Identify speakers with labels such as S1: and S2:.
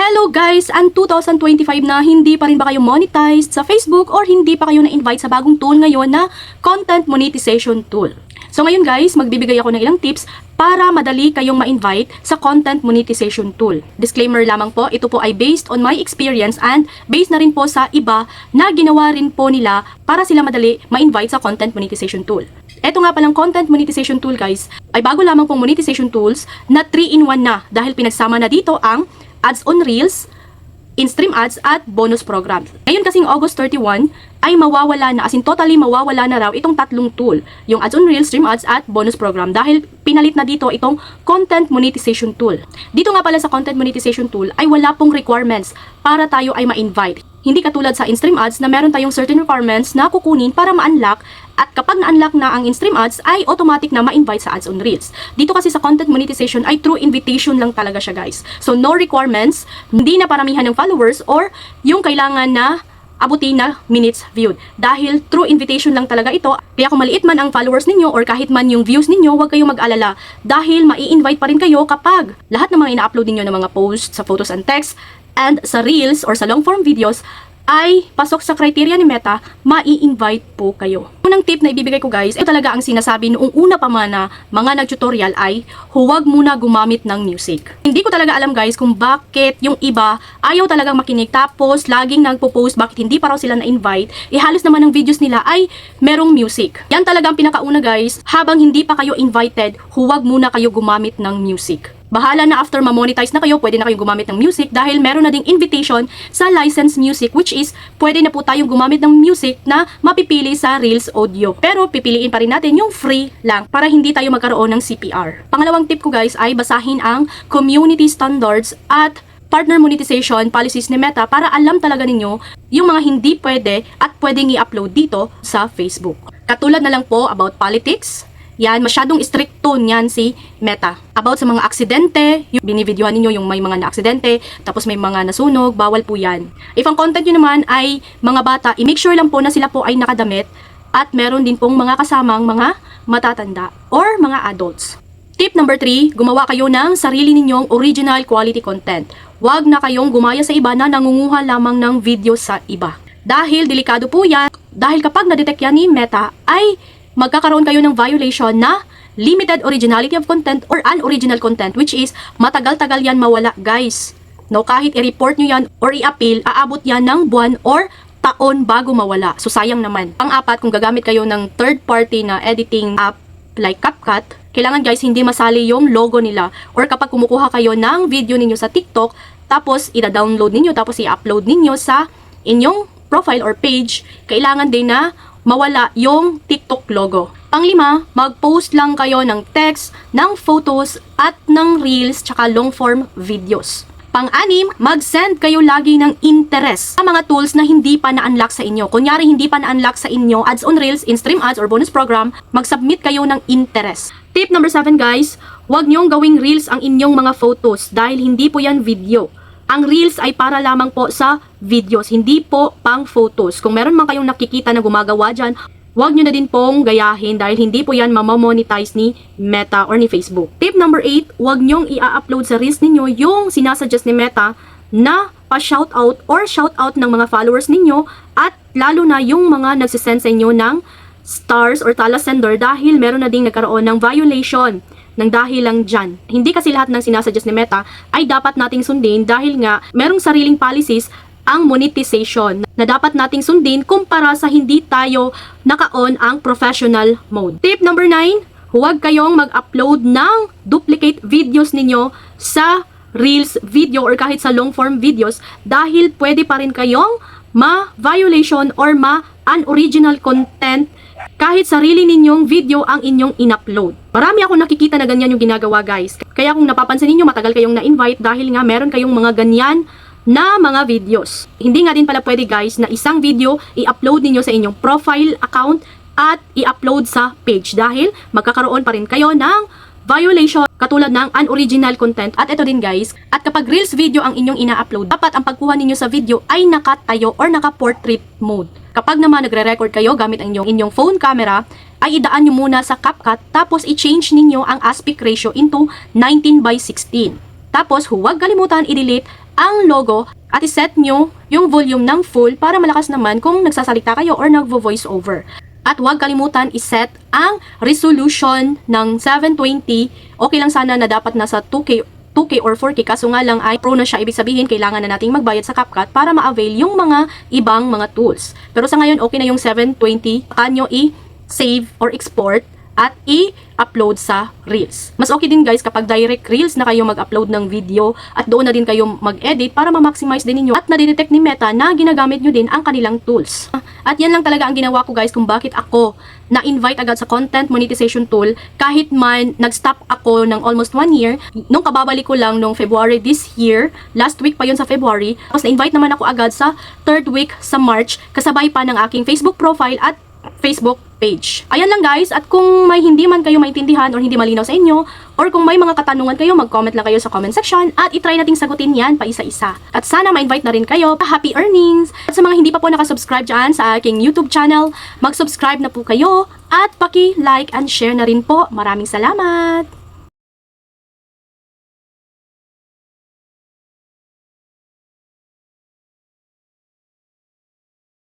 S1: Hello guys! Ang 2025 na hindi pa rin ba kayo monetized sa Facebook or hindi pa kayo na-invite sa bagong tool ngayon na content monetization tool. So ngayon guys, magbibigay ako ng ilang tips para madali kayong ma-invite sa content monetization tool. Disclaimer lamang po, ito po ay based on my experience and based na rin po sa iba na ginawa rin po nila para sila madali ma-invite sa content monetization tool. Ito nga palang content monetization tool guys, ay bago lamang pong monetization tools na 3-in-1 na dahil pinagsama na dito ang ads on Reels, in-stream ads at bonus program. Ngayon kasing August 31 ay mawawala na, as in totally mawawala na raw itong tatlong tool, yung ads on Reels, stream ads at bonus program dahil pinalit na dito itong content monetization tool. Dito nga pala sa content monetization tool ay wala pong requirements para tayo ay ma-invite. Hindi katulad sa in-stream ads na meron tayong certain requirements na kukunin para ma-unlock, at kapag na-unlock na ang in-stream ads ay automatic na ma-invite sa ads on Reels. Dito kasi sa content monetization ay through invitation lang talaga siya guys. So no requirements, hindi na paramihan ng followers or yung kailangan na abutin na minutes viewed. Dahil through invitation lang talaga ito, kaya kung maliit man ang followers ninyo or kahit man yung views ninyo, huwag kayong mag-alala. Dahil mai-invite pa rin kayo kapag lahat ng mga ina-upload ninyo ng mga posts sa photos and text and sa Reels or sa long form videos ay pasok sa criteria ni Meta, mai-invite po kayo. Unang tip na ibibigay ko guys, ito talaga ang sinasabi noong una pa man na mga nag-tutorial ay huwag muna gumamit ng music. Hindi ko talaga alam guys kung bakit yung iba ayaw talagang makinig tapos laging nagpo-post bakit hindi pa raw sila na-invite. Halos naman ng videos nila ay merong music. Yan talagang pinakauna guys, habang hindi pa kayo invited, huwag muna kayo gumamit ng music. Bahala na after ma-monetize na kayo, pwede na kayong gumamit ng music dahil meron na ding invitation sa licensed music, which is pwede na po tayong gumamit ng music na mapipili sa Reels audio. Pero pipiliin pa rin natin yung free lang para hindi tayo magkaroon ng CPR. Pangalawang tip ko guys ay basahin ang community standards at partner monetization policies ni Meta para alam talaga ninyo yung mga hindi pwede at pwedeng i-upload dito sa Facebook. Katulad na lang po about politics. Yan, masyadong stricto niyan si Meta. About sa mga aksidente, yung binivideohan ninyo yung may mga na-aksidente, tapos may mga nasunog, bawal po yan. If ang content nyo naman ay mga bata, i-make sure lang po na sila po ay nakadamit at meron din pong mga kasamang mga matatanda or mga adults. Tip number 3, gumawa kayo ng sarili ninyong original quality content. Huwag na kayong gumaya sa iba na nangunguha lamang ng video sa iba. Dahil delikado po yan, dahil kapag na-detect yan ni Meta ay magkakaroon kayo ng violation na limited originality of content or unoriginal content, which is matagal-tagal yan mawala guys. No, kahit i-report nyo yan or i-appeal, aabot yan ng buwan or taon bago mawala. So sayang naman. Pang-apat, kung gagamit kayo ng third party na editing app like CapCut, kailangan guys hindi masali yung logo nila. Or kapag kumukuha kayo ng video ninyo sa TikTok, tapos ida-download ninyo, tapos i-upload ninyo sa inyong profile or page, kailangan din na mawala yung TikTok logo. Pang-5, mag-post lang kayo ng text, ng photos, at ng reels, tsaka long form videos. Pang-6, mag-send kayo lagi ng interest sa mga tools na hindi pa na-unlock sa inyo. Kunyari, hindi pa na-unlock sa inyo ads on Reels, in-stream ads, or bonus program, mag-submit kayo ng interest. Tip number 7 guys, huwag nyong gawing reels ang inyong mga photos dahil hindi po yan video. Ang Reels ay para lamang po sa videos, hindi po pang photos. Kung meron man kayong nakikita na gumagawa dyan, huwag nyo na din pong gayahin dahil hindi po yan mamamonetize ni Meta or ni Facebook. Tip number 8, huwag nyong i-upload sa Reels ninyo yung sinasuggest ni Meta na pa-shoutout or shoutout ng mga followers ninyo at lalo na yung mga nagsisend sa inyo ng stars or tala sender dahil meron na ding nagkaroon ng violation ng dahil lang dyan. Hindi kasi lahat ng sinasuggest ni Meta ay dapat nating sundin dahil nga merong sariling policies ang monetization na dapat nating sundin kumpara sa hindi tayo naka-on ang professional mode. Tip number 9, huwag kayong mag-upload ng duplicate videos ninyo sa Reels video or kahit sa long form videos dahil pwede pa rin kayong ma-violation or ma-unoriginal content kahit sarili ninyong video ang inyong in-upload. Marami ako nakikita na ganyan yung ginagawa guys. Kaya kung napapansin niyo matagal kayong na-invite dahil nga meron kayong mga ganyan na mga videos. Hindi nga din pala pwede guys na isang video i-upload ninyo sa inyong profile account at i-upload sa page dahil magkakaroon pa rin kayo ng violation katulad ng unoriginal content. At ito din guys, at kapag Reels video ang inyong ina-upload, dapat ang pagkuha ninyo sa video ay nakatayo or naka-portrait mode. Kapag naman nagre-record kayo gamit ang inyong phone camera, ay idaan nyo muna sa CapCut tapos i-change ninyo ang aspect ratio into 19:16. Tapos huwag kalimutan i-delete ang logo at iset nyo yung volume ng full para malakas naman kung nagsasalita kayo or nagvo-voice over. At huwag kalimutan iset ang resolution ng 720. Okay lang sana na dapat nasa 2K or 4K, kaso nga lang ay pro na siya, ibig sabihin kailangan na nating magbayad sa CapCut para ma-avail yung mga ibang mga tools. Pero sa ngayon okay na yung 720, kanyo i-save or export at i-upload sa Reels. Mas okay din guys kapag direct Reels na kayo mag-upload ng video at doon na din kayo mag-edit para ma-maximize din ninyo at nadidetect ni Meta na ginagamit nyo din ang kanilang tools. At yan lang talaga ang ginawa ko guys kung bakit ako na-invite agad sa content monetization tool kahit man nag-stop ako ng almost 1 year. Nung kababalik ko lang nung February this year, last week pa yun sa February, tapos na-invite naman ako agad sa 3rd week sa March kasabay pa ng aking Facebook profile at Facebook page. Ayan lang guys, at kung may hindi man kayo maintindihan or hindi malinaw sa inyo, or kung may mga katanungan kayo, mag-comment lang kayo sa comment section at itry nating sagutin yan pa isa-isa. At sana ma-invite na rin kayo. Happy earnings! At sa mga hindi pa po nakasubscribe dyan sa aking YouTube channel, mag-subscribe na po kayo at paki-like and share na rin po. Maraming salamat!